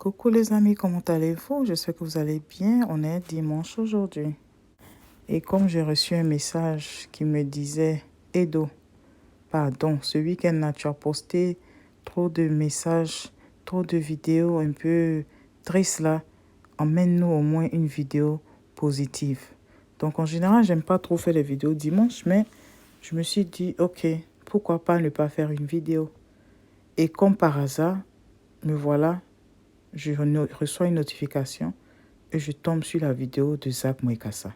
Coucou les amis, comment allez-vous? J'espère que vous allez bien. On est dimanche aujourd'hui. Et comme j'ai reçu un message qui me disait, Edo, pardon, ce week-end là, tu as posté trop de messages, trop de vidéos un peu tristes là. Emmène-nous au moins une vidéo positive. Donc en général, j'aime pas trop faire les vidéos dimanche, mais je me suis dit, ok, pourquoi pas ne pas faire une vidéo? Et comme par hasard, me voilà, je reçois une notification et je tombe sur la vidéo de Zach Mwekassa.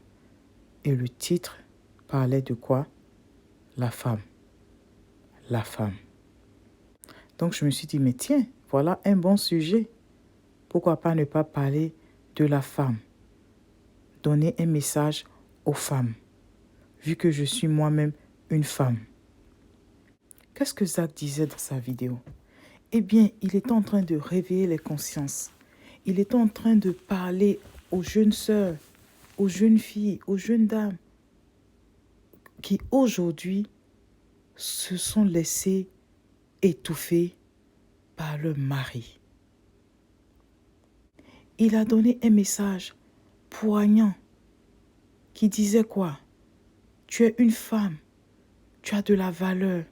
Et le titre parlait de quoi? La femme. La femme. Donc je me suis dit, mais tiens, voilà un bon sujet. Pourquoi pas ne pas parler de la femme? Donner un message aux femmes, vu que je suis moi-même une femme. Qu'est-ce que Zach disait dans sa vidéo? Eh bien, il était en train de réveiller les consciences. Il était en train de parler aux jeunes sœurs, aux jeunes filles, aux jeunes dames qui aujourd'hui se sont laissées étouffer par leur mari. Il a donné un message poignant qui disait quoi? Tu es une femme, tu as de la valeur.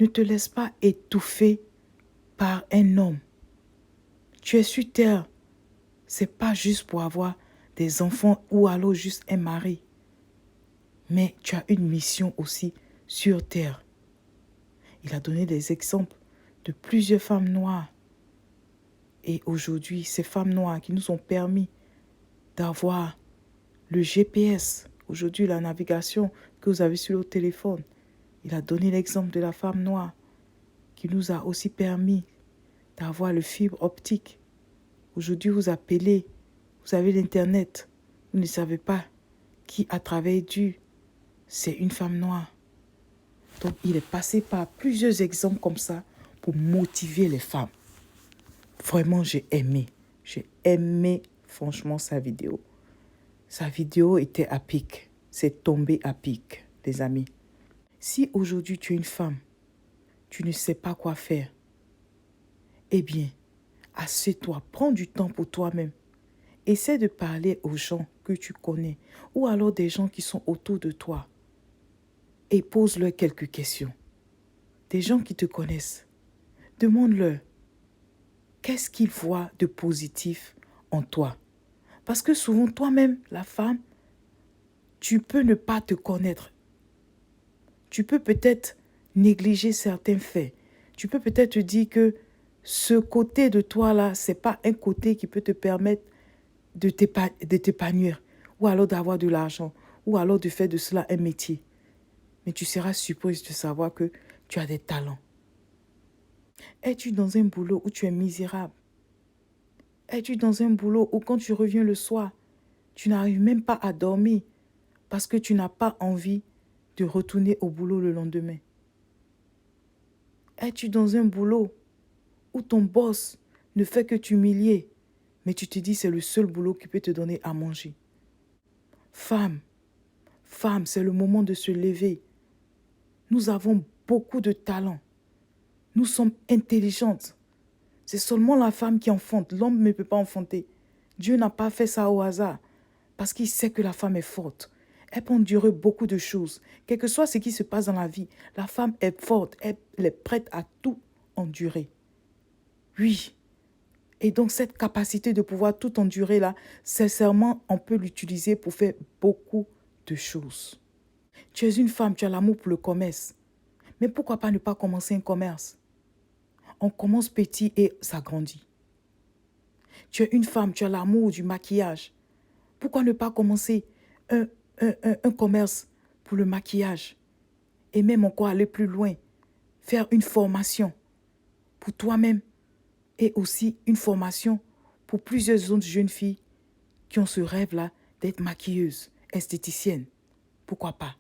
Ne te laisse pas étouffer par un homme. Tu es sur terre, c'est pas juste pour avoir des enfants ou alors juste un mari. Mais tu as une mission aussi sur terre. Il a donné des exemples de plusieurs femmes noires. Et aujourd'hui, ces femmes noires qui nous ont permis d'avoir le GPS, aujourd'hui la navigation que vous avez sur le téléphone. Il a donné l'exemple de la femme noire qui nous a aussi permis d'avoir le fibre optique. Aujourd'hui, vous appelez, vous avez l'Internet. Vous ne savez pas qui a travaillé dur. C'est une femme noire. Donc, il est passé par plusieurs exemples comme ça pour motiver les femmes. Vraiment, j'ai aimé. J'ai aimé, franchement, sa vidéo. Sa vidéo était à pic. C'est tombé à pic, les amis. Si aujourd'hui, tu es une femme, tu ne sais pas quoi faire, eh bien, assieds-toi, prends du temps pour toi-même. Essaie de parler aux gens que tu connais ou alors des gens qui sont autour de toi et pose-leur quelques questions. Des gens qui te connaissent, demande-leur qu'est-ce qu'ils voient de positif en toi. Parce que souvent, toi-même, la femme, tu peux ne pas te connaître. Tu peux peut-être négliger certains faits. Tu peux peut-être te dire que ce côté de toi-là, ce n'est pas un côté qui peut te permettre de t'épanouir ou alors d'avoir de l'argent ou alors de faire de cela un métier. Mais tu seras surprise de savoir que tu as des talents. Es-tu dans un boulot où tu es misérable? Es-tu dans un boulot où quand tu reviens le soir, tu n'arrives même pas à dormir parce que tu n'as pas envie de retourner au boulot le lendemain? Es-tu dans un boulot où ton boss ne fait que t'humilier, mais tu te dis c'est le seul boulot qui peut te donner à manger? Femme, c'est le moment de se lever. Nous avons beaucoup de talent. Nous sommes intelligentes. C'est seulement la femme qui enfante. L'homme ne peut pas enfanter. Dieu n'a pas fait ça au hasard parce qu'il sait que la femme est forte. Elle peut endurer beaucoup de choses. Quel que soit ce qui se passe dans la vie, la femme est forte. Elle est prête à tout endurer. Oui. Et donc cette capacité de pouvoir tout endurer là, sincèrement, on peut l'utiliser pour faire beaucoup de choses. Tu es une femme, tu as l'amour pour le commerce. Mais pourquoi pas ne pas commencer un commerce? On commence petit et ça grandit. Tu es une femme, tu as l'amour du maquillage. Pourquoi ne pas commencer un commerce pour le maquillage? Et même encore aller plus loin, faire une formation pour toi-même et aussi une formation pour plusieurs autres jeunes filles qui ont ce rêve-là d'être maquilleuses, esthéticiennes. Pourquoi pas?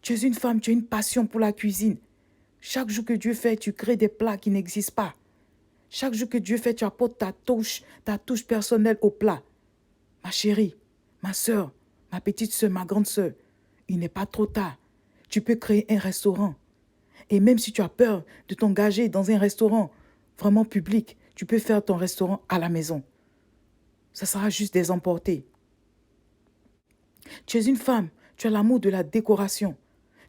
Tu es une femme, tu as une passion pour la cuisine. Chaque jour que Dieu fait, tu crées des plats qui n'existent pas. Chaque jour que Dieu fait, tu apportes ta touche personnelle au plat. Ma chérie, ma soeur, ma petite soeur, ma grande soeur, il n'est pas trop tard. Tu peux créer un restaurant. Et même si tu as peur de t'engager dans un restaurant vraiment public, Tu peux faire ton restaurant à la maison. Ça sera juste des emportés. Tu es une femme, tu as l'amour de la décoration.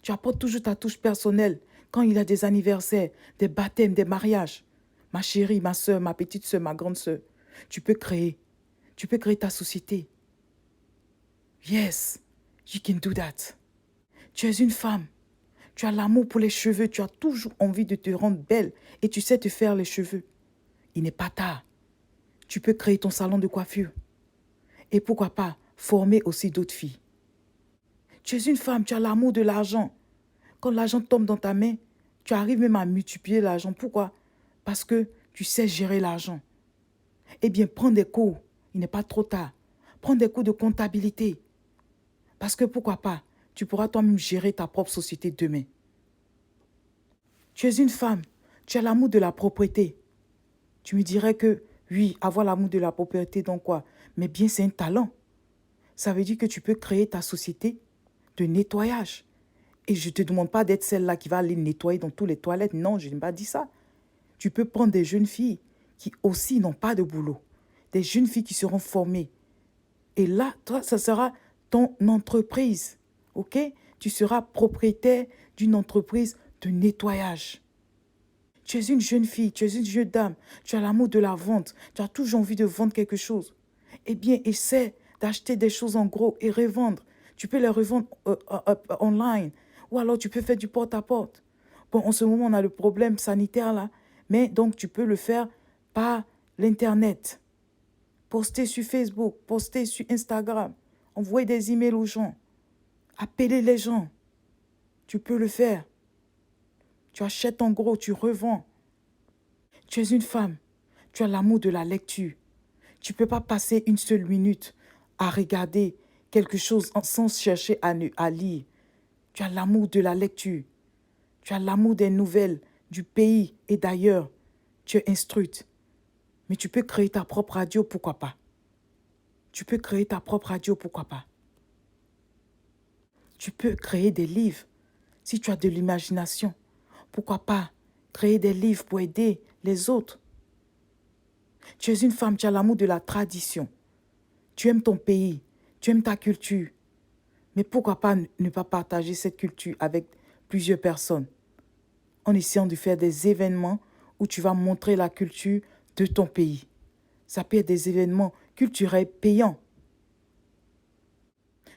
Tu apportes toujours ta touche personnelle quand il y a des anniversaires, des baptêmes, des mariages. Ma chérie, ma soeur, ma petite soeur, ma grande soeur. Tu peux créer. Tu peux créer ta société. Yes, you can do that. Tu es une femme. Tu as l'amour pour les cheveux. Tu as toujours envie de te rendre belle et tu sais te faire les cheveux. Il n'est pas tard. Tu peux créer ton salon de coiffure. Et pourquoi pas former aussi d'autres filles. Tu es une femme, tu as l'amour de l'argent. Quand l'argent tombe dans ta main, tu arrives même à multiplier l'argent. Pourquoi? Parce que tu sais gérer l'argent. Eh bien, prends des cours. Il n'est pas trop tard. Prends des cours de comptabilité. Parce que pourquoi pas, tu pourras toi-même gérer ta propre société demain. Tu es une femme, tu as l'amour de la propreté. Tu me dirais que, oui, avoir l'amour de la propreté, donc quoi? Mais bien, c'est un talent. Ça veut dire que tu peux créer ta société de nettoyage. Et je ne te demande pas d'être celle-là qui va aller nettoyer dans toutes les toilettes. Non, je n'ai pas dit ça. Tu peux prendre des jeunes filles qui aussi n'ont pas de boulot. Des jeunes filles qui seront formées. Et là, toi, ça sera ton entreprise. OK? Tu seras propriétaire d'une entreprise de nettoyage. Tu es une jeune fille, tu es une jeune dame. Tu as l'amour de la vente. Tu as toujours envie de vendre quelque chose. Eh bien, essaie d'acheter des choses en gros et revendre. Tu peux les revendre online. Ou alors, tu peux faire du porte-à-porte. Bon, en ce moment, on a le problème sanitaire là. Mais donc, tu peux le faire par l'Internet. Poster sur Facebook, poster sur Instagram. Envoyer des emails aux gens. Appeler les gens. Tu peux le faire. Tu achètes en gros, tu revends. Tu es une femme. Tu as l'amour de la lecture. Tu ne peux pas passer une seule minute à regarder quelque chose sans chercher à lire. Tu as l'amour de la lecture. Tu as l'amour des nouvelles du pays et d'ailleurs. Tu es instruite. Mais tu peux créer ta propre radio, pourquoi pas? Tu peux créer ta propre radio, pourquoi pas? Tu peux créer des livres. Si tu as de l'imagination, pourquoi pas créer des livres pour aider les autres? Tu es une femme, tu as l'amour de la tradition. Tu aimes ton pays, tu aimes ta culture. Mais pourquoi pas ne pas partager cette culture avec plusieurs personnes en essayant de faire des événements où tu vas montrer la culture de ton pays. Ça peut être des événements culturels payants.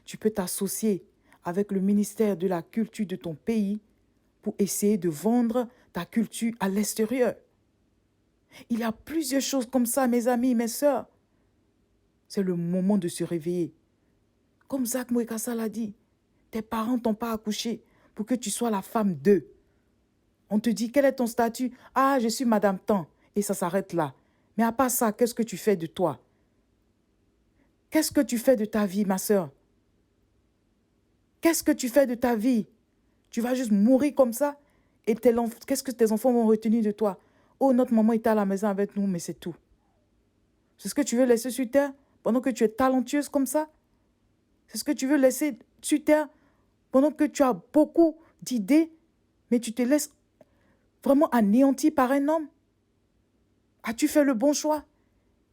Tu peux t'associer avec le ministère de la culture de ton pays pour essayer de vendre ta culture à l'extérieur. Il y a plusieurs choses comme ça, mes amis, mes sœurs. C'est le moment de se réveiller. Comme Zach Mwekassa l'a dit, tes parents ne t'ont pas accouché pour que tu sois la femme d'eux. On te dit, quel est ton statut? Ah, je suis Madame Tan. Et ça s'arrête là. Mais à part ça, qu'est-ce que tu fais de toi? Qu'est-ce que tu fais de ta vie, ma sœur? Qu'est-ce que tu fais de ta vie? Tu vas juste mourir comme ça? Et qu'est-ce que tes enfants vont retenir de toi? Oh, notre maman était à la maison avec nous, mais c'est tout. C'est ce que tu veux laisser sur terre pendant que tu es talentueuse comme ça? C'est ce que tu veux laisser sur terre pendant que tu as beaucoup d'idées, mais tu te laisses vraiment anéantir par un homme? As-tu fait le bon choix?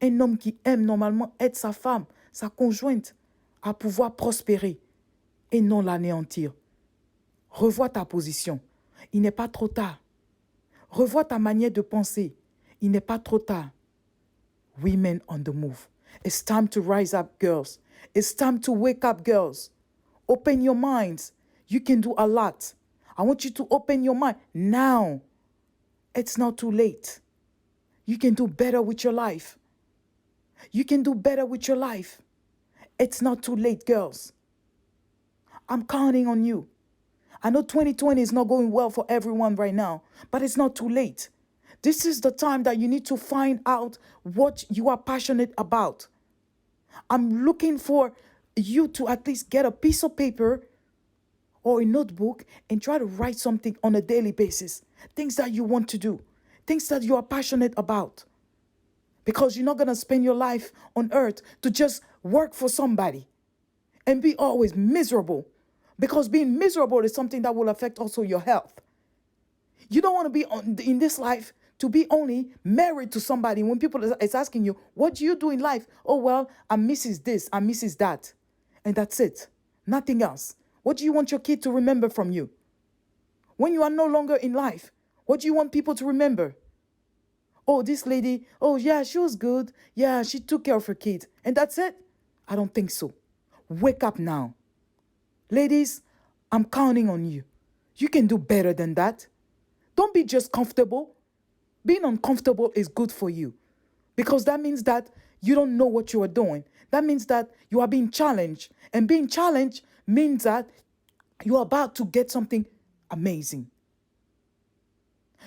Un homme qui aime normalement aide sa femme, sa conjointe, à pouvoir prospérer et non l'anéantir. Revois ta position. Il n'est pas trop tard. Revois ta manière de penser. Il n'est pas trop tard. Women on the move. It's time to rise up, girls. It's time to wake up, girls. Open your minds. You can do a lot. I want you to open your mind now. It's not too late. You can do better with your life. You can do better with your life. It's not too late, girls. I'm counting on you. I know 2020 is not going well for everyone right now, but it's not too late. This is the time that you need to find out what you are passionate about. I'm looking for you to at least get a piece of paper or a notebook and try to write something on a daily basis. Things that you want to do. Things that you are passionate about. Because you're not going to spend your life on earth to just work for somebody and be always miserable. Because being miserable is something that will affect also your health. You don't want to be in this life to be only married to somebody when people is asking you, what do you do in life? Oh, well, I'm Mrs. this, I'm Mrs. that. And that's it. Nothing else. What do you want your kid to remember from you? When you are no longer in life, what do you want people to remember? Oh, this lady, oh yeah, she was good. Yeah, she took care of her kid. And that's it? I don't think so. Wake up now. Ladies, I'm counting on you. You can do better than that. Don't be just comfortable. Being uncomfortable is good for you because that means that you don't know what you are doing. That means that you are being challenged. And being challenged means that you are about to get something amazing.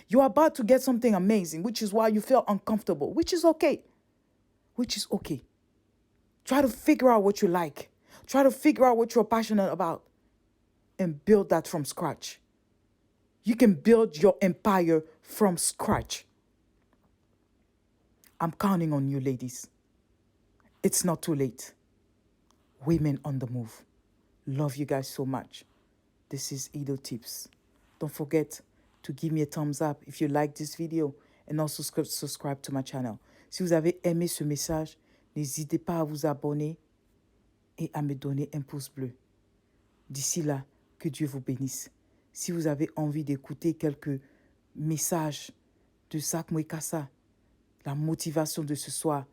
You are about to get something amazing, which is why you feel uncomfortable, which is okay. Which is okay. Try to figure out what you like. Try to figure out what you're passionate about and build that from scratch. You can build your empire from scratch. I'm counting on you, ladies. It's not too late. Women on the move. Love you guys so much. This is Ido Tips. Don't forget to give me a thumbs up if you like this video and also subscribe to my channel. Si vous avez aimé ce message, n'hésitez pas à vous abonner et à me donner un pouce bleu. D'ici là, que Dieu vous bénisse. Si vous avez envie d'écouter quelques messages de Zach Mwekassa, la motivation de ce soir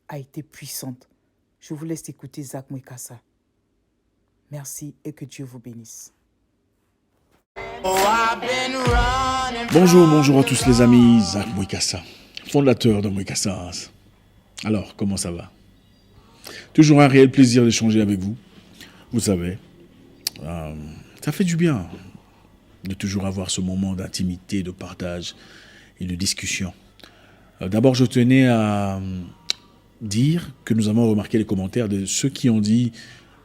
a été puissante. Je vous laisse écouter Zach Mwekassa. Merci et que Dieu vous bénisse. Bonjour à tous les amis, Zach Mwekassa, fondateur de Mwekassas. Alors, comment ça va? Toujours un réel plaisir d'échanger avec vous. Vous savez, ça fait du bien de toujours avoir ce moment d'intimité, de partage et de discussion. D'abord, je tenais à dire que nous avons remarqué les commentaires de ceux qui ont dit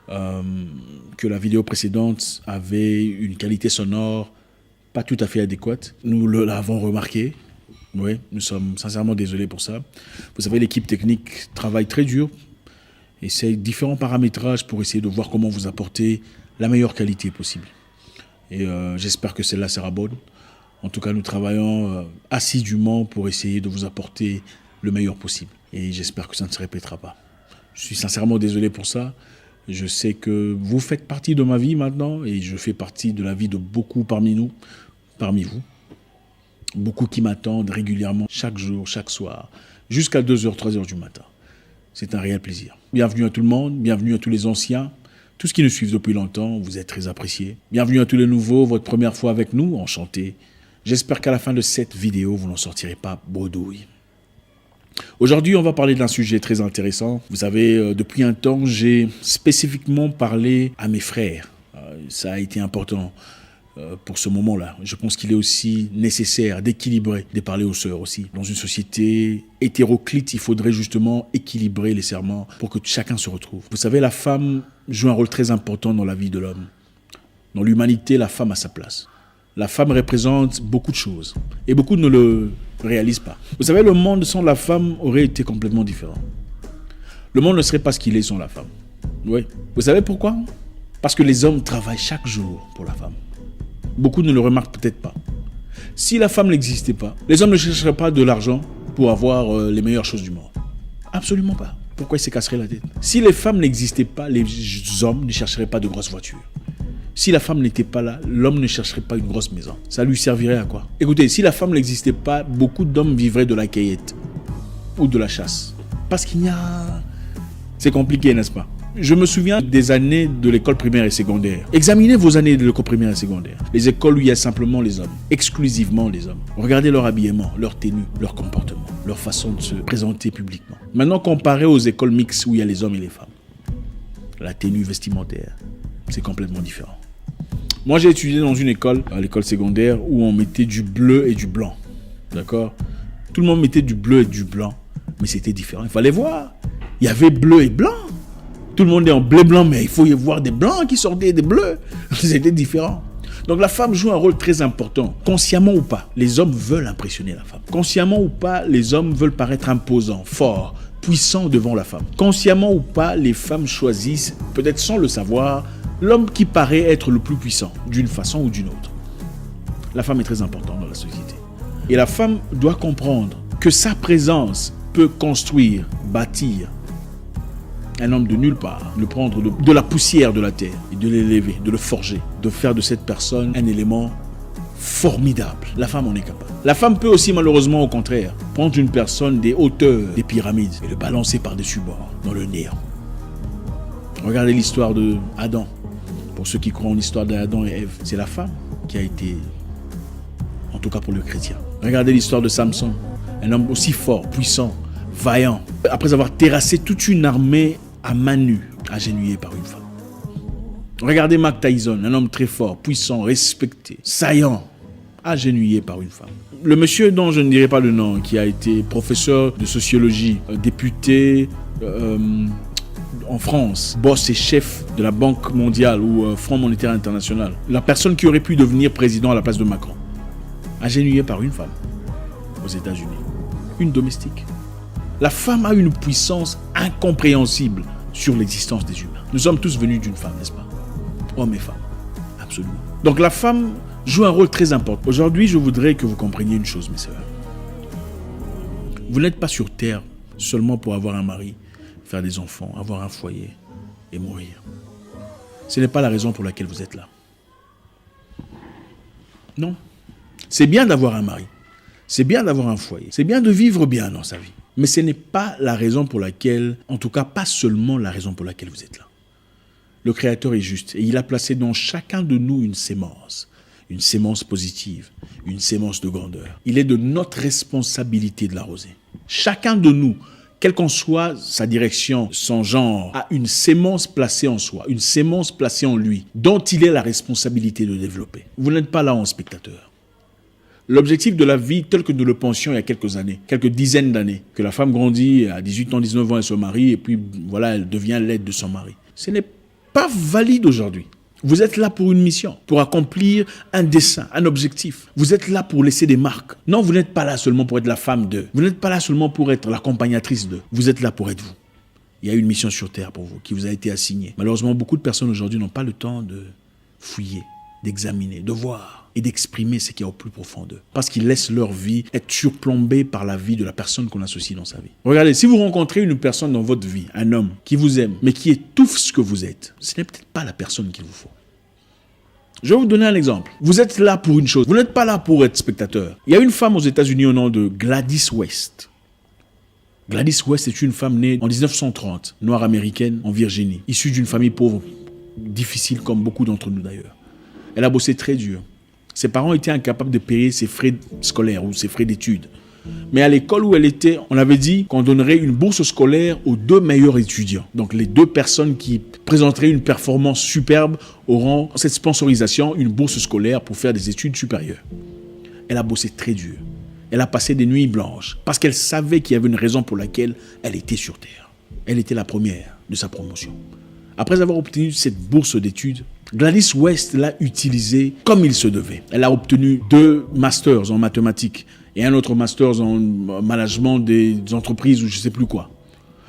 que la vidéo précédente avait une qualité sonore pas tout à fait adéquate. Nous l'avons remarqué. Oui, nous sommes sincèrement désolés pour ça. Vous savez, l'équipe technique travaille très dur, essaye différents paramétrages pour essayer de voir comment vous apporter la meilleure qualité possible. Et j'espère que celle-là sera bonne. En tout cas, nous travaillons assidûment pour essayer de vous apporter le meilleur possible. Et j'espère que ça ne se répétera pas. Je suis sincèrement désolé pour ça. Je sais que vous faites partie de ma vie maintenant et je fais partie de la vie de beaucoup parmi nous, parmi vous. Beaucoup qui m'attendent régulièrement, chaque jour, chaque soir, jusqu'à 2h, 3h du matin. C'est un réel plaisir. Bienvenue à tout le monde, bienvenue à tous les anciens, tous ceux qui nous suivent depuis longtemps, vous êtes très appréciés. Bienvenue à tous les nouveaux, votre première fois avec nous, enchanté. J'espère qu'à la fin de cette vidéo, vous n'en sortirez pas bredouille. Aujourd'hui, on va parler d'un sujet très intéressant. Vous savez, depuis un temps, j'ai spécifiquement parlé à mes frères. Ça a été important pour ce moment-là. Je pense qu'il est aussi nécessaire d'équilibrer, de parler aux sœurs aussi. Dans une société hétéroclite, il faudrait justement équilibrer les serments pour que chacun se retrouve. Vous savez, la femme joue un rôle très important dans la vie de l'homme. Dans l'humanité, la femme a sa place. La femme représente beaucoup de choses et beaucoup ne le réalisent pas. Vous savez, le monde sans la femme aurait été complètement différent. Le monde ne serait pas ce qu'il est sans la femme. Oui. Vous savez pourquoi? Parce que les hommes travaillent chaque jour pour la femme. Beaucoup ne le remarquent peut-être pas. Si la femme n'existait pas, les hommes ne chercheraient pas de l'argent pour avoir les meilleures choses du monde. Absolument pas. Pourquoi ils se casseraient la tête? Si les femmes n'existaient pas, les hommes ne chercheraient pas de grosses voitures. Si la femme n'était pas là, l'homme ne chercherait pas une grosse maison. Ça lui servirait à quoi? Écoutez, si la femme n'existait pas, beaucoup d'hommes vivraient de la cueillette ou de la chasse. Parce qu'il y a... C'est compliqué, n'est-ce pas? Je me souviens des années de l'école primaire et secondaire. Examinez vos années de l'école primaire et secondaire. Les écoles où il y a simplement les hommes, exclusivement les hommes. Regardez leur habillement, leur tenue, leur comportement, leur façon de se présenter publiquement. Maintenant, comparez aux écoles mixtes où il y a les hommes et les femmes. La tenue vestimentaire, c'est complètement différent. Moi, j'ai étudié dans une école, à l'école secondaire, où on mettait du bleu et du blanc. D'accord? Tout le monde mettait du bleu et du blanc, mais c'était différent. Il fallait voir. Il y avait bleu et blanc. Tout le monde est en bleu-blanc, mais il faut y voir des blancs qui sortaient des bleus. C'était différent. Donc la femme joue un rôle très important. Consciemment ou pas, les hommes veulent impressionner la femme. Consciemment ou pas, les hommes veulent paraître imposants, forts, puissants devant la femme. Consciemment ou pas, les femmes choisissent, peut-être sans le savoir, l'homme qui paraît être le plus puissant, d'une façon ou d'une autre. La femme est très importante dans la société. Et la femme doit comprendre que sa présence peut construire, bâtir un homme de nulle part, le prendre de la poussière de la terre et de l'élever, de le forger, de faire de cette personne un élément formidable. La femme en est capable. La femme peut aussi malheureusement au contraire prendre une personne des hauteurs des pyramides et le balancer par-dessus bord dans le néant. Regardez l'histoire de Adam. Pour ceux qui croient en l'histoire d'Adam et Ève, c'est la femme qui a été, en tout cas pour le chrétien. Regardez l'histoire de Samson, un homme aussi fort, puissant, vaillant, après avoir terrassé toute une armée à main nue, agenouillé par une femme. Regardez Mike Tyson, un homme très fort, puissant, respecté, saillant, agenouillé par une femme. Le monsieur dont je ne dirai pas le nom, qui a été professeur de sociologie, député en France, boss et chef de la Banque mondiale ou Fonds monétaire international, la personne qui aurait pu devenir président à la place de Macron, agenouillé par une femme aux États-Unis, une domestique. La femme a une puissance incompréhensible sur l'existence des humains. Nous sommes tous venus d'une femme, n'est-ce pas? Hommes et femmes, absolument. Donc la femme joue un rôle très important. Aujourd'hui, je voudrais que vous compreniez une chose, mes sœurs. Vous n'êtes pas sur terre seulement pour avoir un mari, faire des enfants, avoir un foyer et mourir. Ce n'est pas la raison pour laquelle vous êtes là. Non. C'est bien d'avoir un mari. C'est bien d'avoir un foyer. C'est bien de vivre bien dans sa vie. Mais ce n'est pas la raison pour laquelle, en tout cas pas seulement la raison pour laquelle vous êtes là. Le Créateur est juste et il a placé dans chacun de nous une sémence positive, une sémence de grandeur. Il est de notre responsabilité de l'arroser. Chacun de nous, quelle qu'en soit sa direction, son genre, a une sémence placée en soi, une sémence placée en lui, dont il est la responsabilité de développer. Vous n'êtes pas là en spectateur. L'objectif de la vie, tel que nous le pensions il y a quelques années, quelques dizaines d'années, que la femme grandit à 18 ans, 19 ans, elle se marie, et puis voilà, elle devient l'aide de son mari. Ce n'est pas valide aujourd'hui. Vous êtes là pour une mission, pour accomplir un dessein, un objectif. Vous êtes là pour laisser des marques. Non, vous n'êtes pas là seulement pour être la femme d'eux. Vous n'êtes pas là seulement pour être l'accompagnatrice d'eux. Vous êtes là pour être vous. Il y a une mission sur terre pour vous, qui vous a été assignée. Malheureusement, beaucoup de personnes aujourd'hui n'ont pas le temps de fouiller, d'examiner, de voir et d'exprimer ce qu'il y a au plus profond d'eux. Parce qu'ils laissent leur vie être surplombée par la vie de la personne qu'on associe dans sa vie. Regardez, si vous rencontrez une personne dans votre vie, un homme qui vous aime, mais qui étouffe ce que vous êtes, ce n'est peut-être pas la personne qu'il vous faut. Je vais vous donner un exemple. Vous êtes là pour une chose. Vous n'êtes pas là pour être spectateur. Il y a une femme aux États-Unis au nom de Gladys West. Gladys West est une femme née en 1930, noire américaine, en Virginie, issue d'une famille pauvre, difficile comme beaucoup d'entre nous d'ailleurs. Elle a bossé très dur. Ses parents étaient incapables de payer ses frais scolaires ou ses frais d'études. Mais à l'école où elle était, on avait dit qu'on donnerait une bourse scolaire aux 2 meilleurs étudiants. Donc les 2 personnes qui présenteraient une performance superbe auront cette sponsorisation, une bourse scolaire pour faire des études supérieures. Elle a bossé très dur. Elle a passé des nuits blanches parce qu'elle savait qu'il y avait une raison pour laquelle elle était sur Terre. Elle était la première de sa promotion. Après avoir obtenu cette bourse d'études, Gladys West l'a utilisée comme il se devait. Elle a obtenu 2 masters en mathématiques et un autre master en management des entreprises ou je ne sais plus quoi.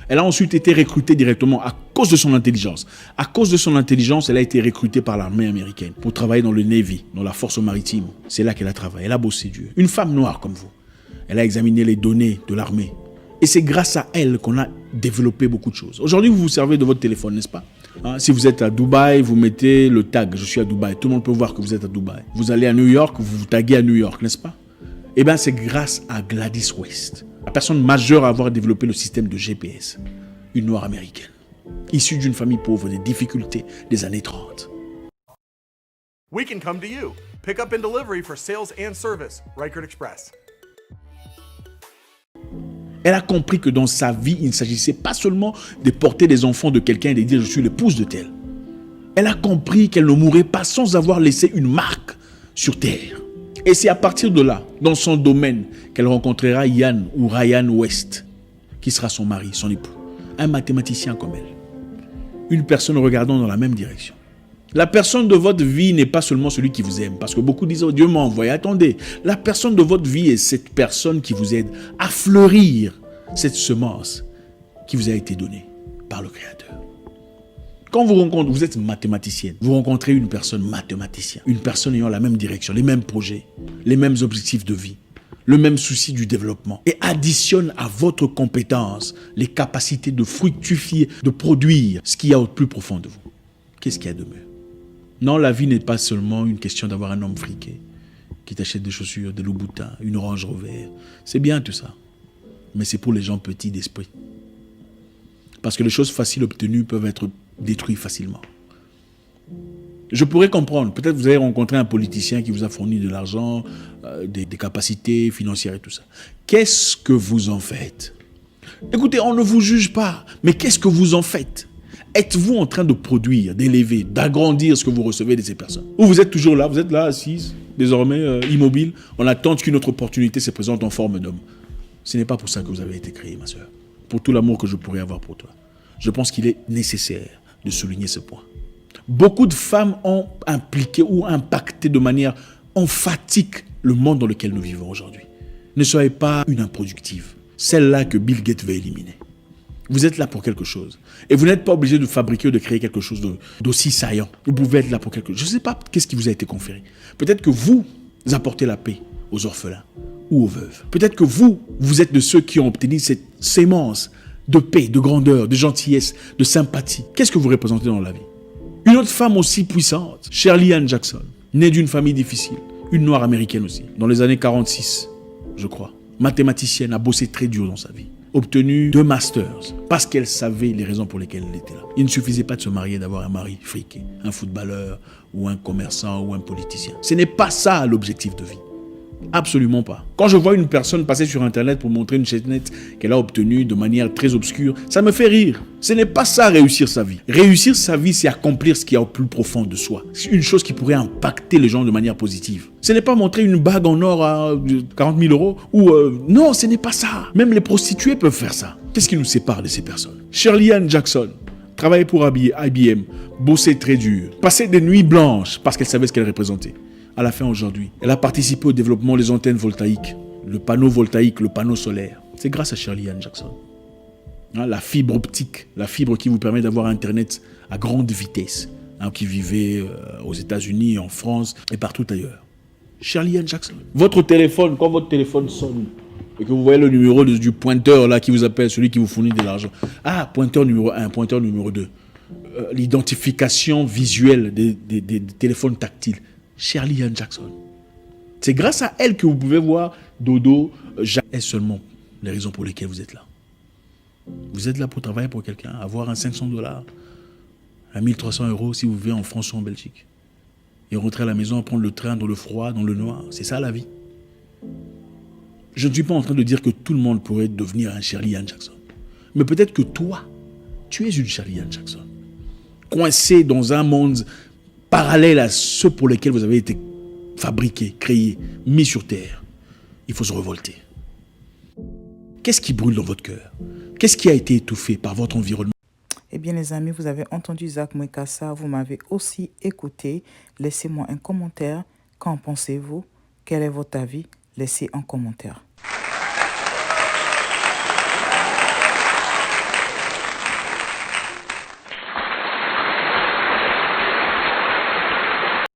Elle a ensuite été recrutée directement à cause de son intelligence. À cause de son intelligence, elle a été recrutée par l'armée américaine pour travailler dans le Navy, dans la force maritime. C'est là qu'elle a travaillé. Elle a bossé dur. Une femme noire comme vous. Elle a examiné les données de l'armée. Et c'est grâce à elle qu'on a développé beaucoup de choses. Aujourd'hui, vous vous servez de votre téléphone, n'est-ce pas? Si vous êtes à Dubaï, vous mettez le tag « Je suis à Dubaï ». Tout le monde peut voir que vous êtes à Dubaï. Vous allez à New York, vous vous taguez à New York, n'est-ce pas? Eh bien, c'est grâce à Gladys West, la personne majeure à avoir développé le système de GPS, une noire américaine, issue d'une famille pauvre, des difficultés des années 30. We can come to you. Pick up and delivery for sales and service. Reichert Express. Elle a compris que dans sa vie, il ne s'agissait pas seulement de porter des enfants de quelqu'un et de dire « je suis l'épouse de tel ». Elle a compris qu'elle ne mourrait pas sans avoir laissé une marque sur terre. Et c'est à partir de là, dans son domaine, qu'elle rencontrera Ian ou Ryan West, qui sera son mari, son époux, un mathématicien comme elle. Une personne regardant dans la même direction. La personne de votre vie n'est pas seulement celui qui vous aime, parce que beaucoup disent « Dieu m'a envoyé ». Attendez, la personne de votre vie est cette personne qui vous aide à fleurir cette semence qui vous a été donnée par le Créateur. Quand vous êtes mathématicienne, vous rencontrez une personne ayant la même direction, les mêmes projets, les mêmes objectifs de vie. le même souci du développement et additionne à votre compétence les capacités de fructifier, de produire ce qu'il y a au plus profond de vous. Qu'est-ce qu'il y a de mieux? Non, la vie n'est pas seulement une question d'avoir un homme friqué qui t'achète des chaussures, des Louboutins, une Range Rover. C'est bien tout ça, mais c'est pour les gens petits d'esprit. Parce que les choses faciles obtenues peuvent être détruites facilement. Je pourrais comprendre, peut-être vous avez rencontré un politicien qui vous a fourni de l'argent, des capacités financières et tout ça. Qu'est-ce que vous en faites? Écoutez, on ne vous juge pas, mais qu'est-ce que vous en faites? Êtes-vous en train de produire, d'élever, d'agrandir ce que vous recevez de ces personnes? Ou vous êtes toujours là, vous êtes là, assise, désormais immobile, on attend qu'une autre opportunité se présente en forme d'homme. Ce n'est pas pour ça que vous avez été créée, ma soeur. Pour tout l'amour que je pourrais avoir pour toi. Je pense qu'il est nécessaire de souligner ce point. Beaucoup de femmes ont impliqué ou impacté de manière emphatique le monde dans lequel nous vivons aujourd'hui. Ne soyez pas une improductive, celle-là que Bill Gates veut éliminer. Vous êtes là pour quelque chose. Et vous n'êtes pas obligé de fabriquer ou de créer quelque chose d'aussi saillant. Vous pouvez être là pour quelque chose. Je ne sais pas qu'est-ce qui vous a été conféré. Peut-être que vous apportez la paix aux orphelins ou aux veuves. Peut-être que vous êtes de ceux qui ont obtenu cette sémence de paix, de grandeur, de gentillesse, de sympathie. Qu'est-ce que vous représentez dans la vie? Une autre femme aussi puissante, Shirley Ann Jackson, née d'une famille difficile, une noire américaine aussi, dans les années 46, je crois. Mathématicienne, a bossé très dur dans sa vie. Obtenu 2 masters, parce qu'elle savait les raisons pour lesquelles elle était là. Il ne suffisait pas de se marier, d'avoir un mari friqué, un footballeur, ou un commerçant, ou un politicien. Ce n'est pas ça l'objectif de vie. Absolument pas. Quand je vois une personne passer sur Internet pour montrer une chaînette qu'elle a obtenue de manière très obscure, ça me fait rire. Ce n'est pas ça réussir sa vie. Réussir sa vie, c'est accomplir ce qu'il y a au plus profond de soi. C'est une chose qui pourrait impacter les gens de manière positive. Ce n'est pas montrer une bague en or à 40 000 euros ou... non, ce n'est pas ça. Même les prostituées peuvent faire ça. Qu'est-ce qui nous sépare de ces personnes? Shirley Ann Jackson travaillait pour IBM, bossait très dur, passait des nuits blanches parce qu'elle savait ce qu'elle représentait. À la fin aujourd'hui, elle a participé au développement des antennes voltaïques, le panneau voltaïque, le panneau solaire. C'est grâce à Shirley Ann Jackson. La fibre optique, la fibre qui vous permet d'avoir Internet à grande vitesse, qui vivait aux États-Unis, en France et partout ailleurs. Shirley Ann Jackson. Votre téléphone, quand votre téléphone sonne et que vous voyez le numéro du pointeur là qui vous appelle, celui qui vous fournit de l'argent. Ah, pointeur numéro 1, pointeur numéro 2. L'identification visuelle des téléphones tactiles. Shirley Ann Jackson. C'est grâce à elle que vous pouvez voir Dodo, Jacques. Est seulement les raisons pour lesquelles vous êtes là. Vous êtes là pour travailler pour quelqu'un, avoir un $500, un 1300 € si vous vivez en France ou en Belgique. Et rentrer à la maison, prendre le train dans le froid, dans le noir. C'est ça la vie. Je ne suis pas en train de dire que tout le monde pourrait devenir un Shirley Ann Jackson. Mais peut-être que toi, tu es une Shirley Ann Jackson. Coincé dans un monde parallèle à ceux pour lesquels vous avez été fabriqué, créé, mis sur terre. Il faut se révolter. Qu'est-ce qui brûle dans votre cœur? Qu'est-ce qui a été étouffé par votre environnement? Eh bien les amis, vous avez entendu Zach Mwekassa, vous m'avez aussi écouté. Laissez-moi un commentaire. Qu'en pensez-vous? Quel est votre avis? Laissez un commentaire.